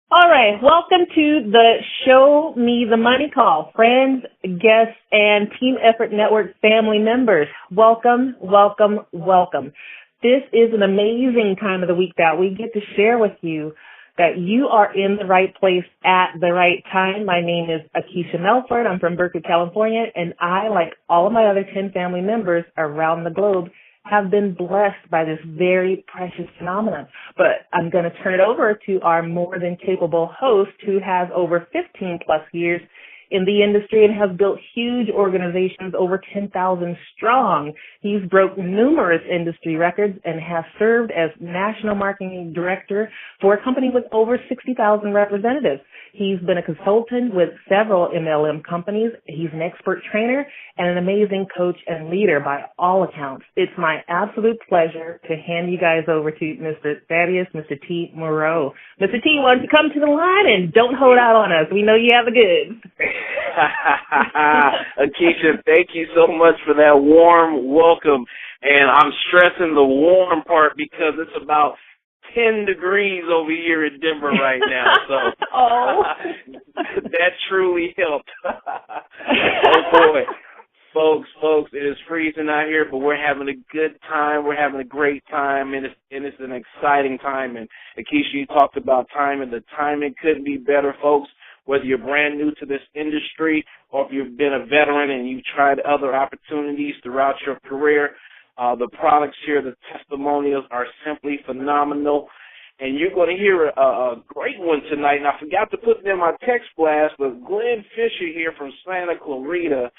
All right, welcome to the Show Me the Money Call. Friends, guests, and Team Effort Network family members, welcome, welcome, welcome. This is an amazing time of the week that we get to share with you that you are in the right place at the right time. My name is Nikisha Melford. I'm from Berkeley, California, and I, like all of my other 10 family members around the globe, have been blessed by this very precious phenomenon. But I'm going to turn it over to our more than capable host who has over 15 plus years in the industry and has built huge organizations over 10,000 strong. He's broke numerous industry records and has served as national marketing director for a company with over 60,000 representatives. He's been a consultant with several MLM companies. He's an expert trainer and an amazing coach and leader by all accounts. It's my absolute pleasure to hand you guys over to Mr. Thaddeus, Mr. T. Moreau. Mr. T, why don't you come to the line and don't hold out on us. We know you have the goods. Nikisha, thank you so much for that warm welcome. And I'm stressing the warm part because it's about 10 degrees over here in Denver right now. So that truly helped. Oh, boy. Folks, it is freezing out here, but we're having a good time. We're having a great time, and it's an exciting time. And Nikisha, you talked about time, and the timing couldn't be better, folks. Whether you're brand new to this industry or if you've been a veteran and you've tried other opportunities throughout your career, the products here, the testimonials are simply phenomenal. And you're going to hear a great one tonight. And I forgot to put it in my text blast, but Glenn Fisher here from Santa Clarita,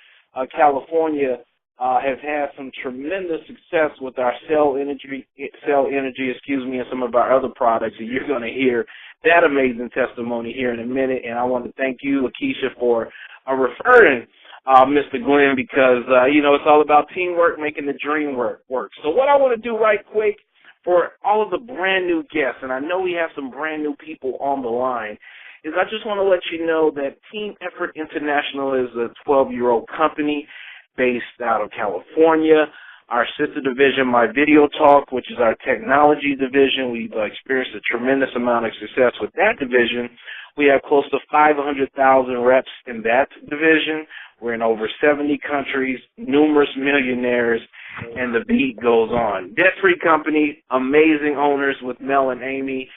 California, has had some tremendous success with our cell energy, and some of our other products. And you're going to hear that amazing testimony here in a minute. And I want to thank you, Nikisha, for referring Mr. Glenn because, it's all about teamwork, making the dream work. So what I want to do right quick for all of the brand new guests, and I know we have some brand new people on the line, is I just want to let you know that Team Effort International is a 12-year-old company based out of California. Our sister division, My Video Talk, which is our technology division, we've experienced a tremendous amount of success with that division. We have close to 500,000 reps in that division. We're in over 70 countries, numerous millionaires, and the beat goes on. Debt-free company, amazing owners with Mel and Amy.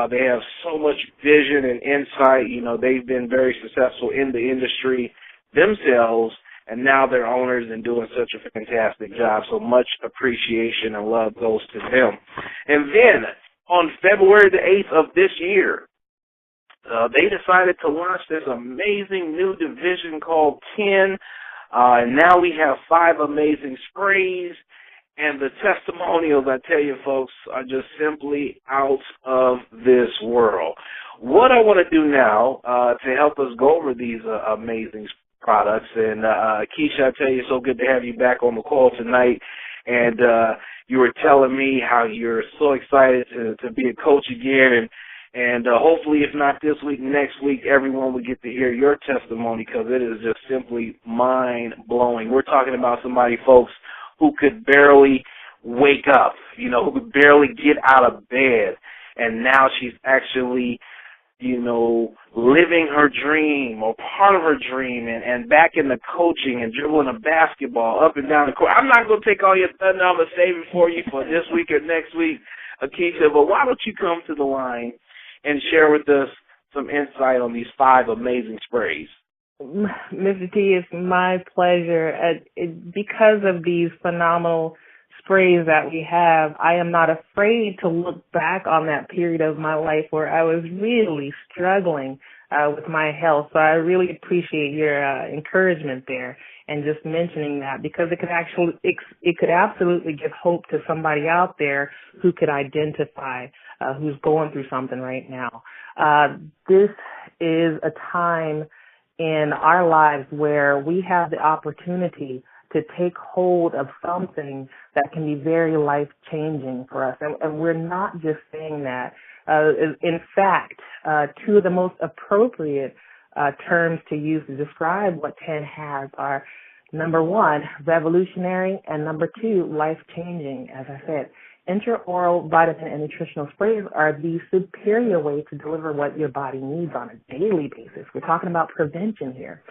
They have so much vision and insight. They've been very successful in the industry themselves, and now they're owners and doing such a fantastic job. So much appreciation and love goes to them. And then on February the 8th of this year, they decided to launch this amazing new division called 10. And now we have 5 amazing sprays. And the testimonials, I tell you, folks, are just simply out of this world. What I want to do now to help us go over these amazing products, and Keisha, I tell you, it's so good to have you back on the call tonight. And you were telling me how you're so excited to be a coach again, and hopefully, if not this week, next week, everyone will get to hear your testimony because it is just simply mind-blowing. We're talking about somebody, folks, who could barely wake up, who could barely get out of bed, and now she's actually, living her dream or part of her dream and back in the coaching and dribbling a basketball up and down the court. I'm not going to take all your thunder. I'm going to save it for you for this week or next week, Nikisha, but why don't you come to the line and share with us some insight on these 5 amazing sprays? Mr. T, it's my pleasure. Because of these phenomenal sprays that we have, I am not afraid to look back on that period of my life where I was really struggling with my health. So I really appreciate your encouragement there and just mentioning that because it could absolutely give hope to somebody out there who could identify who's going through something right now. This is a time in our lives where we have the opportunity to take hold of something that can be very life-changing for us. And we're not just saying that. In fact, 2 of the most appropriate terms to use to describe what 10 has are, number 1, revolutionary, and number 2, life-changing, as I said. Intraoral vitamin and nutritional sprays are the superior way to deliver what your body needs on a daily basis. We're talking about prevention here.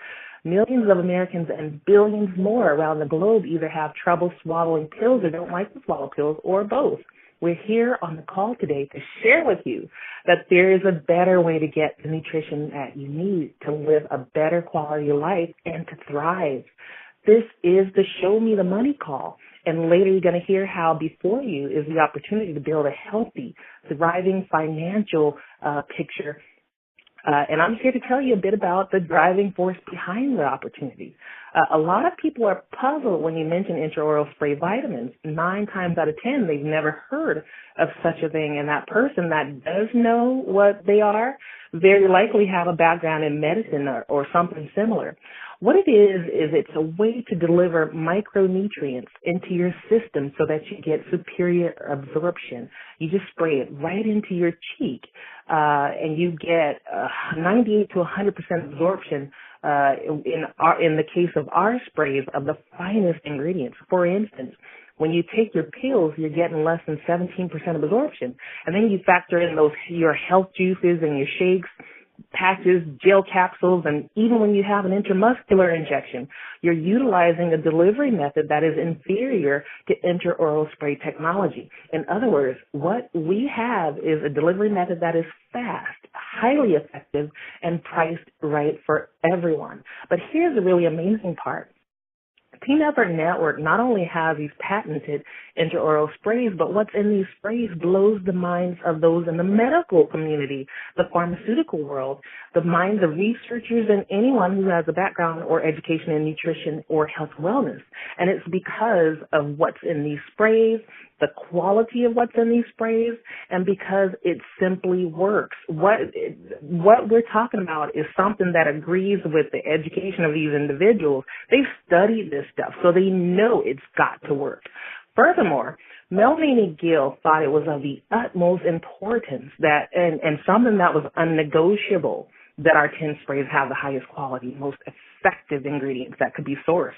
Millions of Americans and billions more around the globe either have trouble swallowing pills or don't like to swallow pills, or both. We're here on the call today to share with you that there is a better way to get the nutrition that you need to live a better quality of life and to thrive. This is the Show Me the Money call. And later you're going to hear how before you is the opportunity to build a healthy, thriving financial picture. And I'm here to tell you a bit about the driving force behind the opportunity. A lot of people are puzzled when you mention intraoral spray vitamins. 9 times out of 10, they've never heard of such a thing. And that person that does know what they are very likely have a background in medicine or something similar. What it is it's a way to deliver micronutrients into your system so that you get superior absorption. You just spray it right into your cheek, and you get 98 to 100% absorption in the case of our sprays of the finest ingredients. For instance, when you take your pills, you're getting less than 17% absorption. And then you factor in your health juices and your shakes, patches, gel capsules, and even when you have an intramuscular injection, you're utilizing a delivery method that is inferior to intraoral spray technology. In other words, what we have is a delivery method that is fast, highly effective, and priced right for everyone. But here's the really amazing part. Team Effort Network not only has these patented intraoral sprays, but what's in these sprays blows the minds of those in the medical community, the pharmaceutical world, the minds of researchers, and anyone who has a background or education in nutrition or health wellness. And it's because of what's in these sprays, the quality of what's in these sprays, and because it simply works. What we're talking about is something that agrees with the education of these individuals. They've studied this stuff, so they know it's got to work. Furthermore, Melanie Gill thought it was of the utmost importance that, and something that was unnegotiable, that our 10 sprays have the highest quality, most effective ingredients that could be sourced.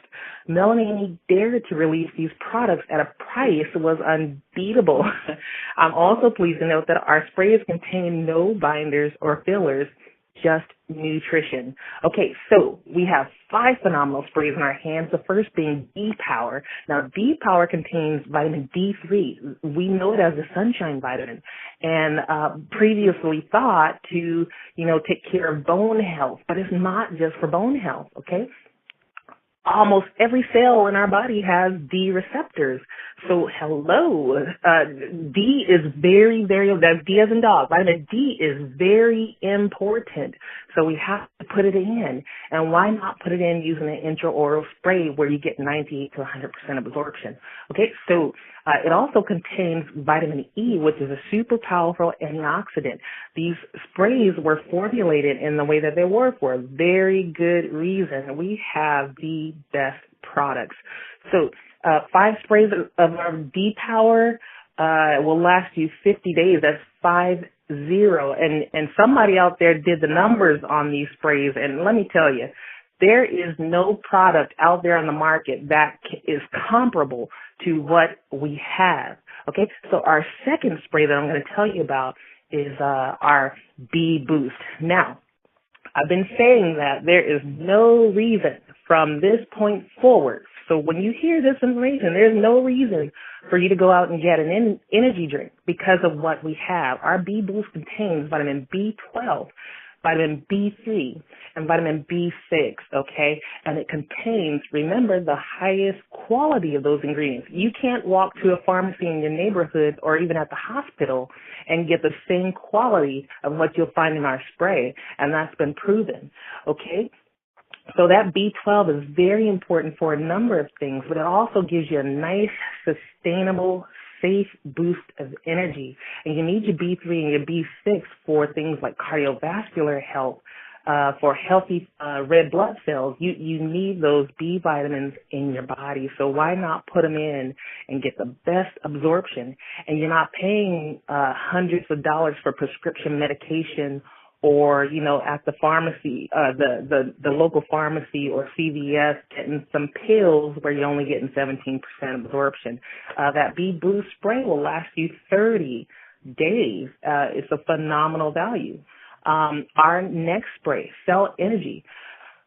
Melanie dared to release these products at a price that was unbeatable. I'm also pleased to note that our sprays contain no binders or fillers, just nutrition. Okay, so we have 5 phenomenal sprays in our hands, the first being D-Power. Now, D-Power contains vitamin D3. We know it as the sunshine vitamin, and previously thought to, take care of bone health, but it's not just for bone health, okay? Almost every cell in our body has D receptors. So hello, D is very, very, that's D as in dog. Vitamin D is very important. So we have to put it in. And why not put it in using an intraoral spray where you get 98 to 100% absorption? Okay, so it also contains vitamin E, which is a super powerful antioxidant. These sprays were formulated in the way that they were for a very good reason. We have the best products. So 5 sprays of our D-Power will last you 50 days. That's 50. And somebody out there did the numbers on these sprays, and let me tell you, there is no product out there on the market that is comparable to what we have. Okay, so our second spray that I'm going to tell you about is our B Boost. Now, I've been saying that there is no reason from this point forward. So when you hear this information, there's no reason for you to go out and get an energy drink because of what we have. Our B Boost contains vitamin B12, vitamin B3, and vitamin B6, okay? And it contains, remember, the highest quality of those ingredients. You can't walk to a pharmacy in your neighborhood or even at the hospital and get the same quality of what you'll find in our spray, and that's been proven, okay? So that B12 is very important for a number of things, but it also gives you a nice, sustainable, safe boost of energy. And you need your B3 and your B6 for things like cardiovascular health, for healthy red blood cells. You need those B vitamins in your body. So why not put them in and get the best absorption? And you're not paying hundreds of dollars for prescription medication or, at the pharmacy, the local pharmacy or CVS, getting some pills where you're only getting 17% absorption. That Be Blue spray will last you 30 days. It's a phenomenal value. Our next spray, Cell Energy.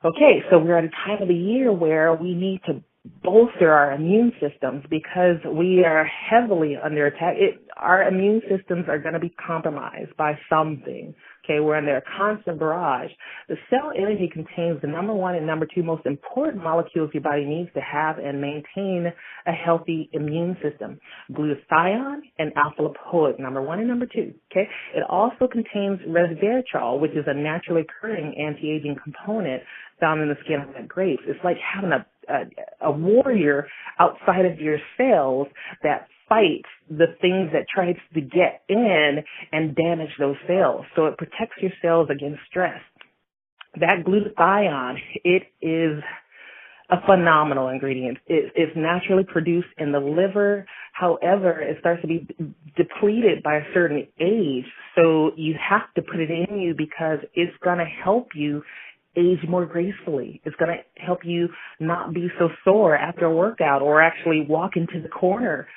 Okay, so we're at a time of the year where we need to bolster our immune systems because we are heavily under attack. Our immune systems are going to be compromised by something. Okay, we're under a constant barrage. The Cell Energy contains the number one and number two most important molecules your body needs to have and maintain a healthy immune system: glutathione and alpha-lipoic, number one and number two. Okay, it also contains resveratrol, which is a naturally occurring anti-aging component found in the skin of red grapes. It's like having a warrior outside of your cells that fights the things that try to get in and damage those cells. So it protects your cells against stress. That glutathione, it is a phenomenal ingredient. It's naturally produced in the liver. However, it starts to be depleted by a certain age. So you have to put it in you because it's going to help you age more gracefully. It's going to help you not be so sore after a workout or actually walk into the corner.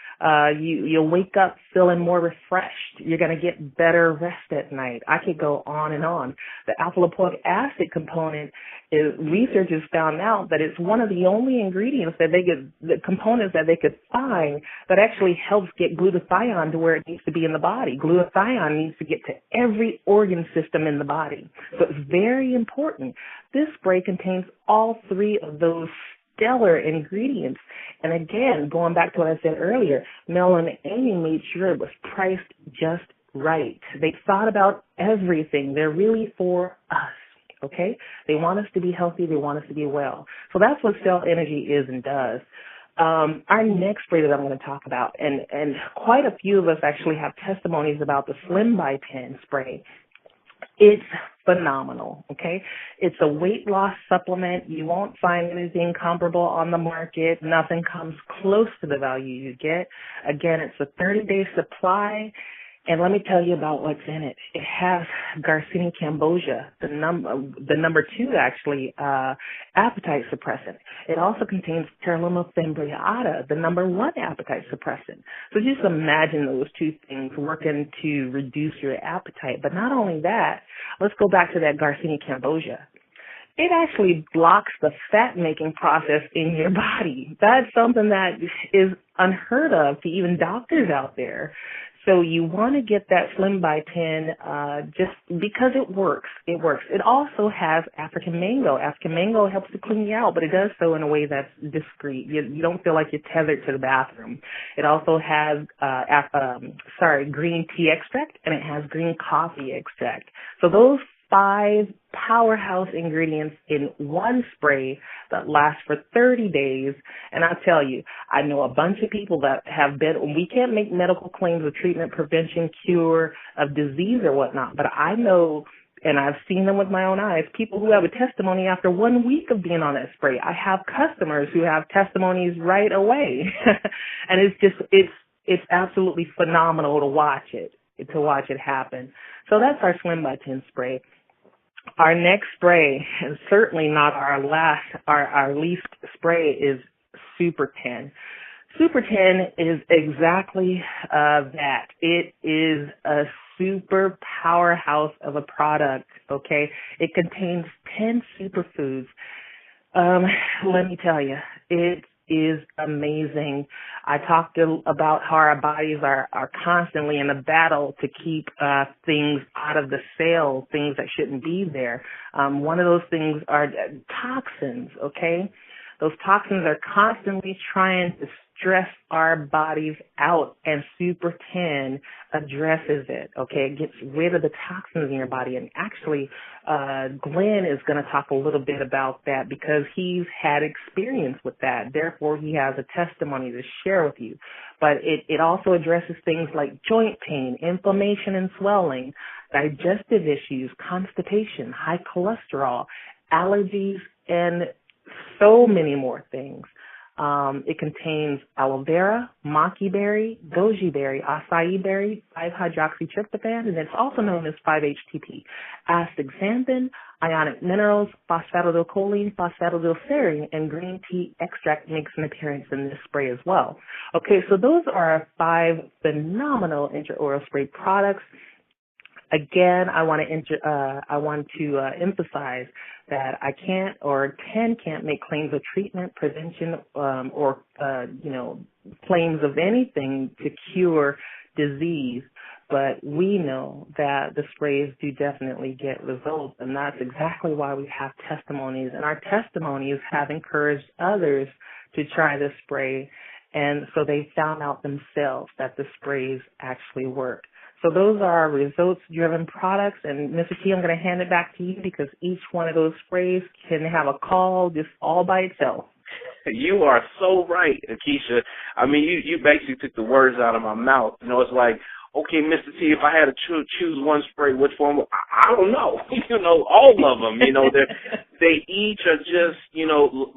You'll wake up feeling more refreshed. You're going to get better rest at night. I could go on and on. The alpha-lipoic acid component researchers found out that it's one of the only ingredients that the components that they could find that actually helps get glutathione to where it needs to be in the body. Glutathione needs to get to every organ system in the body. So it's very important. This spray contains all three of those stellar ingredients. And again, going back to what I said earlier, Mel and Amy made sure it was priced just right. They thought about everything. They're really for us. Okay? They want us to be healthy. They want us to be well. So that's what Cell Energy is and does. Our next spray that I'm going to talk about, and quite a few of us actually have testimonies about the Slim by 10 spray. It's phenomenal, okay? It's a weight loss supplement. You won't find anything comparable on the market. Nothing comes close to the value you get. Again, it's a 30-day supply. And let me tell you about what's in it. It has Garcinia cambogia, the number two, actually, appetite suppressant. It also contains Terluma fimbriata, the number one appetite suppressant. So just imagine those two things working to reduce your appetite. But not only that, let's go back to that Garcinia cambogia. It actually blocks the fat-making process in your body. That's something that is unheard of to even doctors out there. So you want to get that Slim by 10 just because it works. It works. It also has African mango. African mango helps to clean you out, but it does so in a way that's discreet. You don't feel like you're tethered to the bathroom. It also has green tea extract, and it has green coffee extract. So those 5 powerhouse ingredients in one spray that lasts for 30 days. And I'll tell you, I know a bunch of people that have been, we can't make medical claims of treatment, prevention, cure of disease or whatnot, but I know, and I've seen them with my own eyes, people who have a testimony after 1 week of being on that spray. I have customers who have testimonies right away. And it's absolutely phenomenal to watch it happen. So that's our Slim by 10 spray. Our next spray, and certainly not our least spray, is Super 10. Super 10 is exactly that. It is a super powerhouse of a product, okay? It contains 10 superfoods. Let me tell you, it is amazing. I talked about how our bodies are constantly in a battle to keep things out of the cell, things that shouldn't be there. One of those things are toxins, okay? Those toxins are constantly trying to stress our bodies out, and Super 10 addresses it, okay? It gets rid of the toxins in your body, and actually Glenn is going to talk a little bit about that because he's had experience with that. Therefore, he has a testimony to share with you. But it also addresses things like joint pain, inflammation and swelling, digestive issues, constipation, high cholesterol, allergies, and so many more things. It contains aloe vera, maki berry, goji berry, acai berry, 5-hydroxytryptophan, and it's also known as 5-HTP, astaxanthin, ionic minerals, phosphatidylcholine, phosphatidylserine, and green tea extract makes an appearance in this spray as well. Okay, so those are our 5 phenomenal intraoral spray products. Again, I want to emphasize that I can't make claims of treatment, prevention, or claims of anything to cure disease. But we know that the sprays do definitely get results, and that's exactly why we have testimonies. And our testimonies have encouraged others to try this spray, and so they found out themselves that the sprays actually work. So those are our results-driven products, and Mr. T, I'm going to hand it back to you because each one of those sprays can have a call just all by itself. You are so right, Nikisha. I mean, you basically took the words out of my mouth. You know, it's like, okay, Mr. T, if I had to choose one spray, which one? I don't know. All of them. They each are just,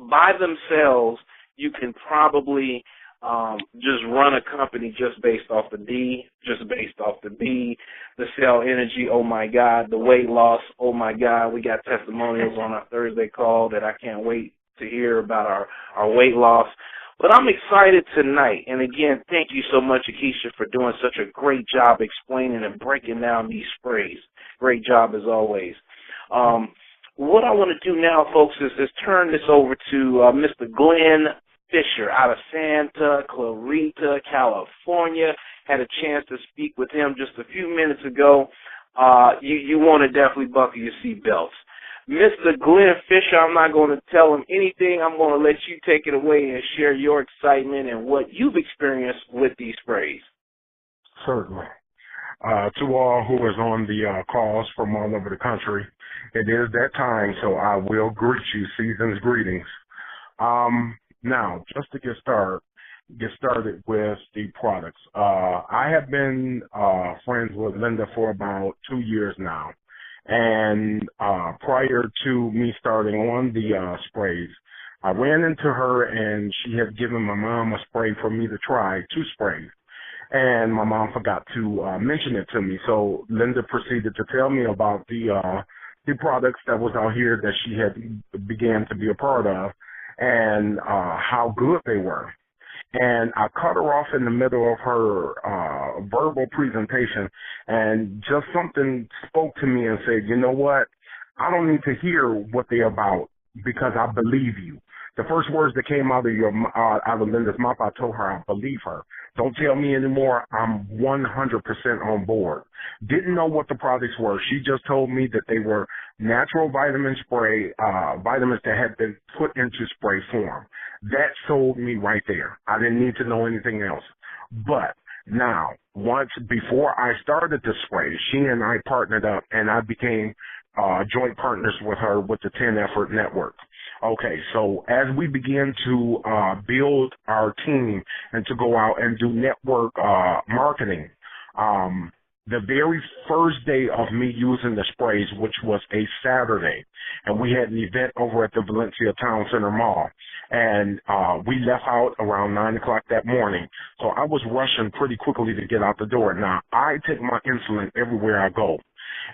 by themselves. You can probably just run a company just based off the D, the cell energy, oh my God, the weight loss, oh my God. We got testimonials on our Thursday call that I can't wait to hear about our weight loss. But I'm excited tonight, and again, thank you so much, Nikisha, for doing such a great job explaining and breaking down these sprays. Great job as always. What I want to do now, folks, is turn this over to Mr. Glenn Fisher out of Santa Clarita, California. Had a chance to speak with him just a few minutes ago. You want to definitely buckle your seatbelts. Mr. Glenn Fisher, I'm not going to tell him anything. I'm going to let you take it away and share your excitement and what you've experienced with these sprays. Certainly. To all who is on the calls from all over the country, it is that time, so I will greet you. Season's greetings. Now, just to get started with the products. I have been friends with Linda for about 2 years now. And prior to me starting on the sprays, I ran into her and she had given my mom a spray for me to try, 2 sprays. And my mom forgot to mention it to me. So Linda proceeded to tell me about the products that was out here that she had began to be a part of and how good they were. And I cut her off in the middle of her verbal presentation, and just something spoke to me and said, you know what? I don't need to hear what they're about because I believe you. The first words that came out of Linda's mouth, I told her I believe her. Don't tell me anymore. I'm 100% on board. Didn't know what the products were. She just told me that they were natural vitamin spray, vitamins that had been put into spray form. That sold me right there. I didn't need to know anything else. But now, before I started the spray, she and I partnered up and I became joint partners with her with the 10 Effort Network. Okay, so as we begin to build our team and to go out and do network marketing, the very first day of me using the sprays, which was a Saturday, and we had an event over at the Valencia Town Center Mall, and we left out around 9 o'clock that morning, so I was rushing pretty quickly to get out the door. Now, I take my insulin everywhere I go.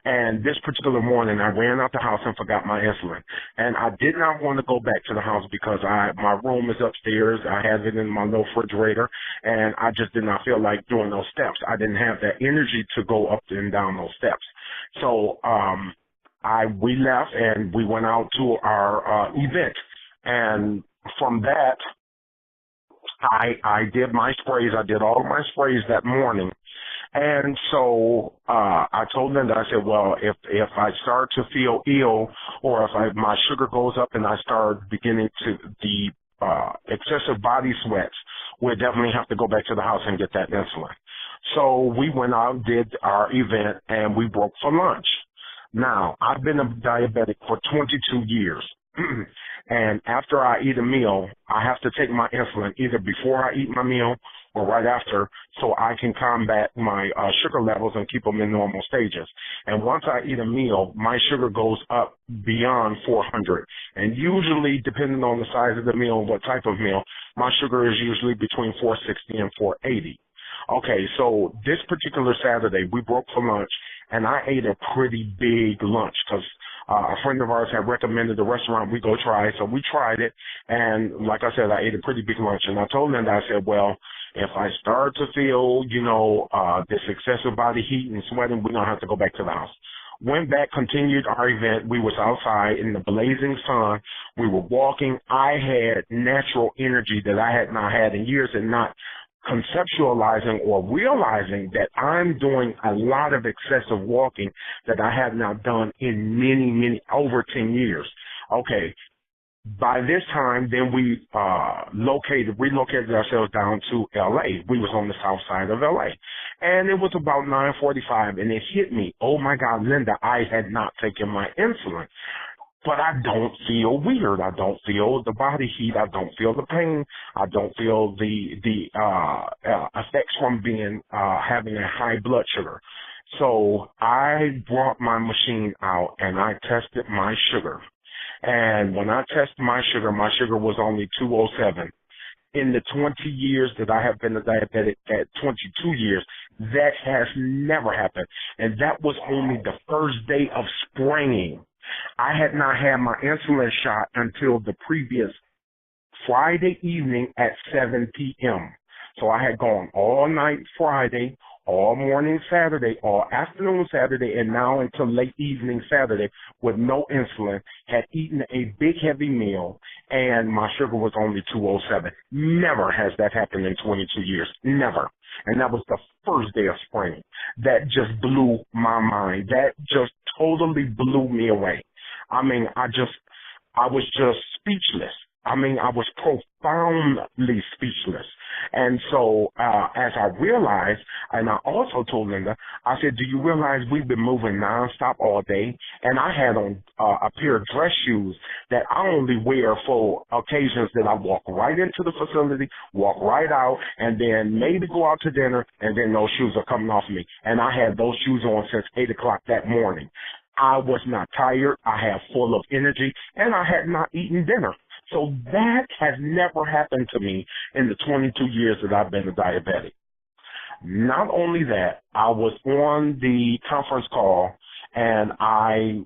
And this particular morning, I ran out the house and forgot my insulin. And I did not want to go back to the house because my room is upstairs. I have it in my little refrigerator, and I just did not feel like doing those steps. I didn't have that energy to go up and down those steps. So we left, and we went out to our event. And from that, I did my sprays. I did all of my sprays that morning. And so I told Linda, I said, well, if I start to feel ill or if my sugar goes up and I start beginning to the excessive body sweats, we'll definitely have to go back to the house and get that insulin. So we went out, did our event, and we broke for lunch. Now, I've been a diabetic for 22 years. And after I eat a meal, I have to take my insulin either before I eat my meal or right after so I can combat my sugar levels and keep them in normal stages. And once I eat a meal, my sugar goes up beyond 400. And usually, depending on the size of the meal and what type of meal, my sugar is usually between 460 and 480. Okay, so this particular Saturday, we broke for lunch, and I ate a pretty big lunch because a friend of ours had recommended a restaurant we go try, so we tried it, and like I said, I ate a pretty big lunch, and I told Linda, I said, well, if I start to feel, this excessive body heat and sweating, we're going to have to go back to the house. Went back, continued our event. We was outside in the blazing sun. We were walking. I had natural energy that I had not had in years, and not conceptualizing or realizing that I'm doing a lot of excessive walking that I have not done in many, over 10 years. Okay. By this time, then we relocated ourselves down to L.A. We was on the south side of L.A. And it was about 9:45, and it hit me. Oh, my God, Linda, I had not taken my insulin. But I don't feel weird. I don't feel the body heat. I don't feel the pain. I don't feel the effects from having a high blood sugar. So I brought my machine out and I tested my sugar. And when I tested my sugar was only 207. In the 20 years that I have been a diabetic, at 22 years, that has never happened. And that was only the first day of spraying. I had not had my insulin shot until the previous Friday evening at 7 p.m. So I had gone all night Friday, all morning Saturday, all afternoon Saturday, and now until late evening Saturday with no insulin, had eaten a big heavy meal, and my sugar was only 207. Never has that happened in 22 years. Never. And that was the first day of spring. That just blew my mind. That just totally blew me away. I mean, I was just speechless. I mean, I was profoundly speechless. And so as I realized, and I also told Linda, I said, do you realize we've been moving nonstop all day? And I had on a pair of dress shoes that I only wear for occasions that I walk right into the facility, walk right out, and then maybe go out to dinner, and then those shoes are coming off me. And I had those shoes on since 8 o'clock that morning. I was not tired. I had full of energy, and I had not eaten dinner. So that has never happened to me in the 22 years that I've been a diabetic. Not only that, I was on the conference call, and I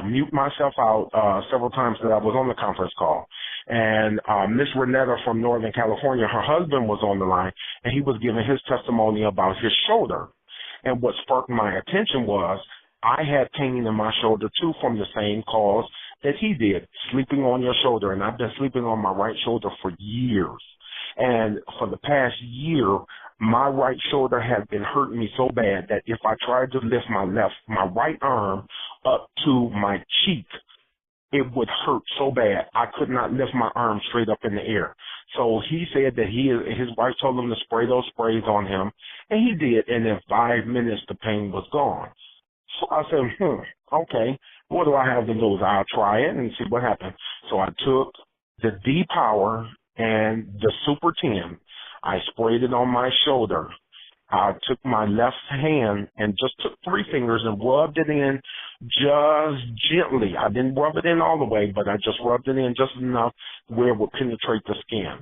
mute myself out several times that I was on the conference call. And Miss Renetta from Northern California, her husband was on the line, and he was giving his testimony about his shoulder. And what sparked my attention was I had pain in my shoulder, too, from the same cause that he did, sleeping on your shoulder. And I've been sleeping on my right shoulder for years. And for the past year, my right shoulder has been hurting me so bad that if I tried to lift my right arm up to my cheek, it would hurt so bad. I could not lift my arm straight up in the air. So he said that his wife told him to spray those sprays on him, and he did. And in 5 minutes, the pain was gone. So I said, okay, what do I have to lose? I'll try it and see what happens. So I took the D-Power and the Super 10. I sprayed it on my shoulder. I took my left hand and just took 3 fingers and rubbed it in just gently. I didn't rub it in all the way, but I just rubbed it in just enough where it would penetrate the skin.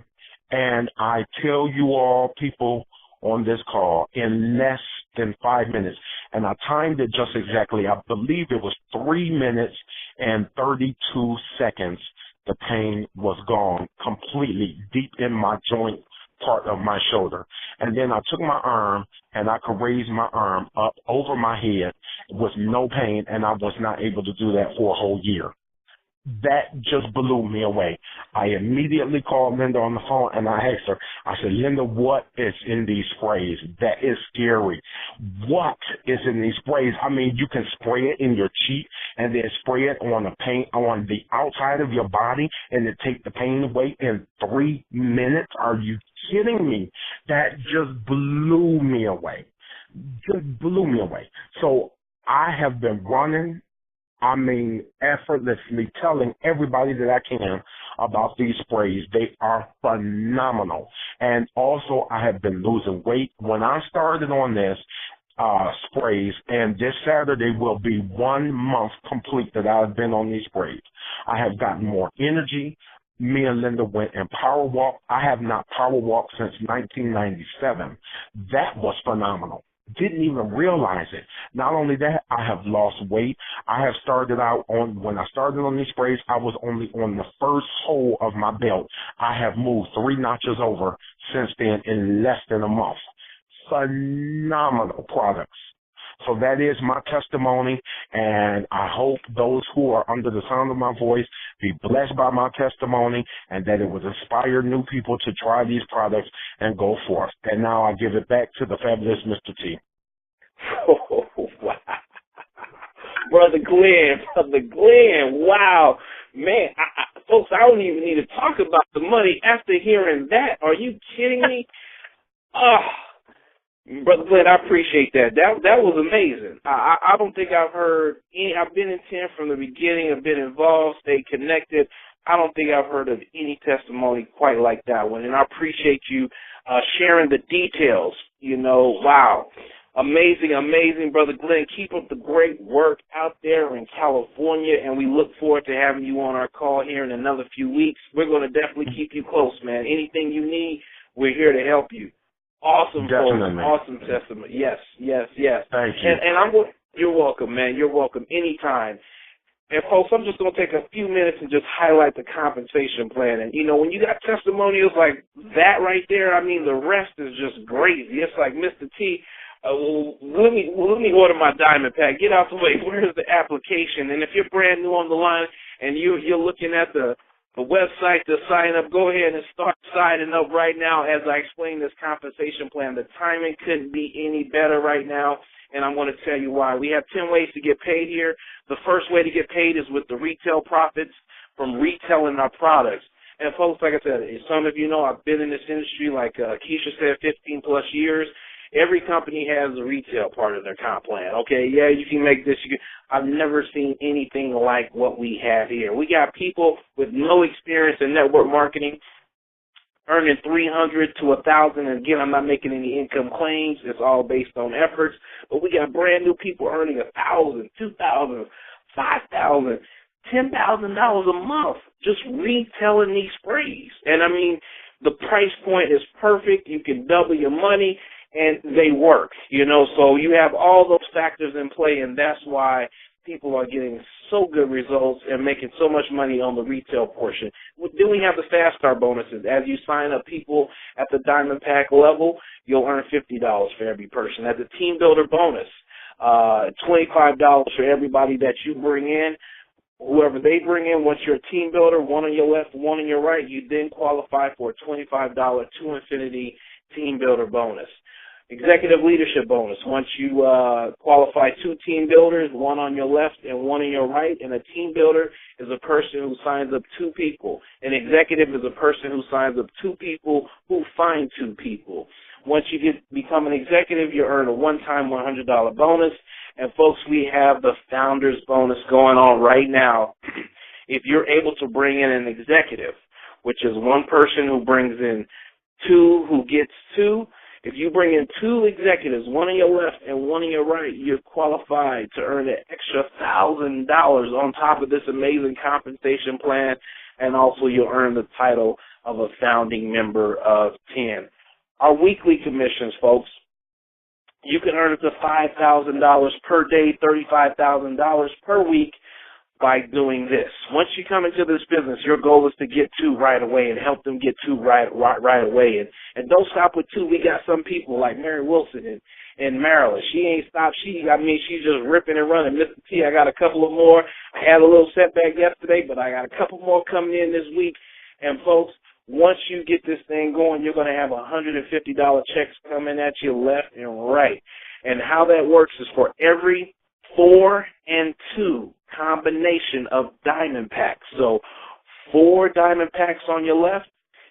And I tell you all, people on this call, in less than 5 minutes, and I timed it just exactly. I believe it was 3 minutes and 32 seconds. The pain was gone completely deep in my joint part of my shoulder. And then I took my arm, and I could raise my arm up over my head with no pain, and I was not able to do that for a whole year. That just blew me away. I immediately called Linda on the phone, and I asked her, I said, Linda, what is in these sprays? That is scary. What is in these sprays? I mean, you can spray it in your cheek and then spray it on the outside of your body and then take the pain away in 3 minutes. Are you kidding me? That just blew me away. Just blew me away. So I have been running, effortlessly telling everybody that I can about these sprays. They are phenomenal. And also, I have been losing weight. When I started on this, sprays, and this Saturday will be 1 month complete that I've been on these sprays. I have gotten more energy. Me and Linda went and power walk. I have not power walked since 1997. That was phenomenal. Didn't even realize it. Not only that, I have lost weight. I have started out when I started on these sprays, I was only on the first hole of my belt. I have moved 3 notches over since then in less than a month. Phenomenal products. So that is my testimony, and I hope those who are under the sound of my voice be blessed by my testimony and that it would inspire new people to try these products and go forth. And now I give it back to the fabulous Mr. T. Oh, wow. Brother Glenn, wow. Man, folks, I don't even need to talk about the money after hearing that. Are you kidding me? Brother Glenn, I appreciate that. That was amazing. I don't think I've heard any. I've been in 10 from the beginning. I've been involved, stayed connected. I don't think I've heard of any testimony quite like that one. And I appreciate you sharing the details. You know, wow. Amazing, Brother Glenn. Keep up the great work out there in California, and we look forward to having you on our call here in another few weeks. We're going to definitely keep you close, man. Anything you need, we're here to help you. Awesome, definitely. folks. Awesome testament. Yes. Thank you. And you're welcome, man. You're welcome anytime. And, folks, I'm just going to take a few minutes and just highlight the compensation plan. And, you know, when you got testimonials like that right there, I mean, the rest is just crazy. It's like, Mr. T, let me order my diamond pack. Get out the way. Where's the application? And if you're brand new on the line and you're looking at the website to sign up, go ahead and start signing up right now as I explain this compensation plan. The timing couldn't be any better right now, and I'm going to tell you why. We have 10 ways to get paid here. The first way to get paid is with the retail profits from retailing our products. And, folks, like I said, as some of you know, I've been in this industry, like Nikisha said, 15-plus years. Every company has a retail part of their comp plan. Okay, yeah, you can make this. I've never seen anything like what we have here. We got people with no experience in network marketing earning $300 to $1,000. And again, I'm not making any income claims. It's all based on efforts. But we got brand new people earning $1,000, $2,000, $5,000, $10,000 a month just retailing these sprays. And I mean, the price point is perfect. You can double your money. And they work, you know, so you have all those factors in play, and that's why people are getting so good results and making so much money on the retail portion. Then we have the Fast Start bonuses. As you sign up people at the Diamond Pack level, you'll earn $50 for every person. As a Team Builder bonus, $25 for everybody that you bring in. Whoever they bring in, once you're a Team Builder, one on your left, one on your right, you then qualify for a $25 to Infinity Team Builder bonus. Executive leadership bonus. Once you qualify 2 team builders, one on your left and one on your right, and a team builder is a person who signs up 2 people. An executive is a person who signs up 2 people who find 2 people. Once you become an executive, you earn a one-time $100 bonus. And, folks, we have the founders bonus going on right now. If you're able to bring in an executive, which is one person who brings in 2 who gets 2, if you bring in 2 executives, one on your left and one on your right, you're qualified to earn an extra $1,000 on top of this amazing compensation plan, and also you'll earn the title of a founding member of 10. Our weekly commissions, folks, you can earn up to $5,000 per day, $35,000 per week by doing this. Once you come into this business, your goal is to get 2 right away and help them get 2 right away. And don't stop with 2. We got some people like Mary Wilson in Maryland. She ain't stopped. She's just ripping and running. Mr. T, I got a couple of more. I had a little setback yesterday, but I got a couple more coming in this week. And, folks, once you get this thing going, you're going to have $150 checks coming at you left and right. And how that works is for every 4 and 2 combination of diamond packs. So 4 diamond packs on your left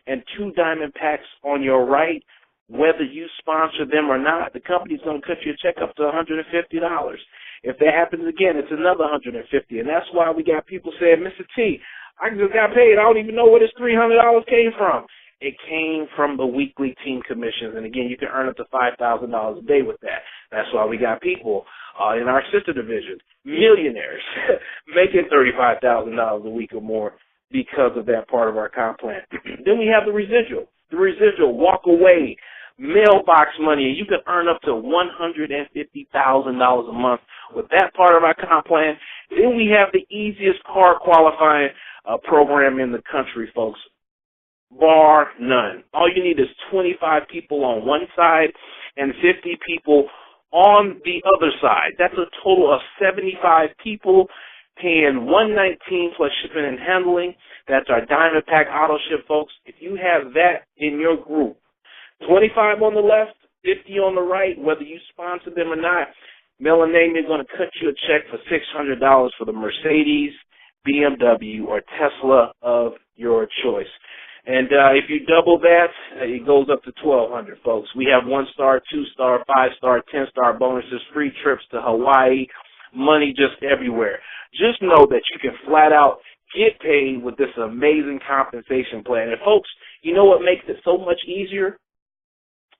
and 2 diamond packs on your right. Whether you sponsor them or not, the company's going to cut you a check up to $150. If that happens again, it's another $150. And that's why we got people saying, Mr. T, I just got paid. I don't even know where this $300 came from. It came from the weekly team commissions. And, again, you can earn up to $5,000 a day with that. That's why we got people in our sister division, millionaires, making $35,000 a week or more because of that part of our comp plan. Then we have the residual. The residual, walk away, mailbox money, and you can earn up to $150,000 a month with that part of our comp plan. Then we have the easiest car qualifying program in the country, folks, bar none. All you need is 25 people on one side and 50 people on the other side. That's a total of 75 people paying $119 plus shipping and handling. That's our Diamond Pack Auto Ship, folks. If you have that in your group, 25 on the left, 50 on the right, whether you sponsor them or not, Mel and Amy are going to cut you a check for $600 for the Mercedes, BMW, or Tesla of your choice. And if you double that, it goes up to $1,200, folks. We have 1-star, 2-star, 5-star, 10-star bonuses, free trips to Hawaii, money just everywhere. Just know that you can flat out get paid with this amazing compensation plan. And, folks, you know what makes it so much easier?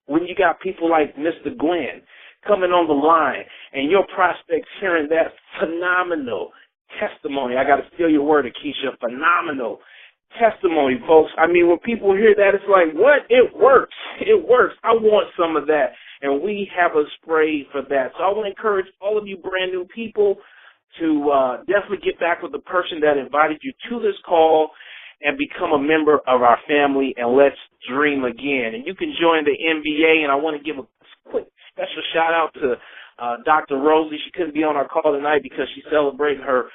When you got people like Mr. Glenn coming on the line and your prospects hearing that phenomenal testimony. I got to steal your word, Nikisha, phenomenal testimony, folks. I mean, when people hear that, it's like, what? It works. It works. I want some of that. And we have a spray for that. So I want to encourage all of you brand new people to definitely get back with the person that invited you to this call and become a member of our family, and let's dream again. And you can join the NBA, and I want to give a quick special shout-out to Dr. Rosie. She couldn't be on our call tonight because she's celebrating her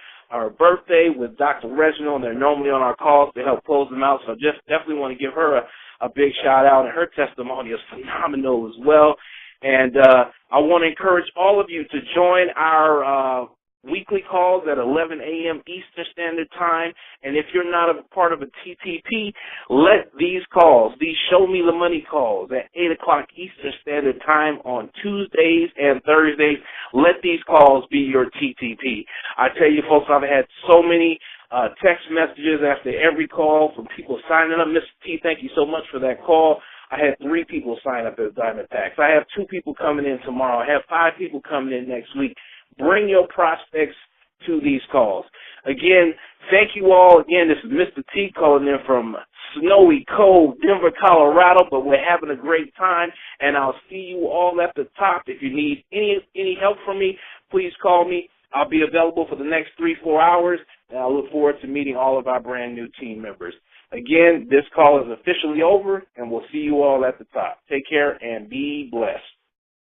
birthday with Dr. Reginald, and they're normally on our calls to help close them out. So just definitely want to give her a big shout-out, and her testimony is phenomenal as well. And I want to encourage all of you to join our weekly calls at 11 a.m. Eastern Standard Time. And if you're not a part of a TTP, let these calls, these Show Me the Money calls at 8 o'clock Eastern Standard Time on Tuesdays and Thursdays, let these calls be your TTP. I tell you, folks, I've had so many text messages after every call from people signing up. Mr. T, thank you so much for that call. I had 3 people sign up as Diamond Packs. I have 2 people coming in tomorrow. I have 5 people coming in next week. Bring your prospects to these calls. Again, thank you all. Again, this is Mr. T calling in from snowy, cold Denver, Colorado, but we're having a great time, and I'll see you all at the top. If you need any help from me, please call me. I'll be available for the next 3-4 hours, and I look forward to meeting all of our brand new team members. Again, this call is officially over, and we'll see you all at the top. Take care and be blessed.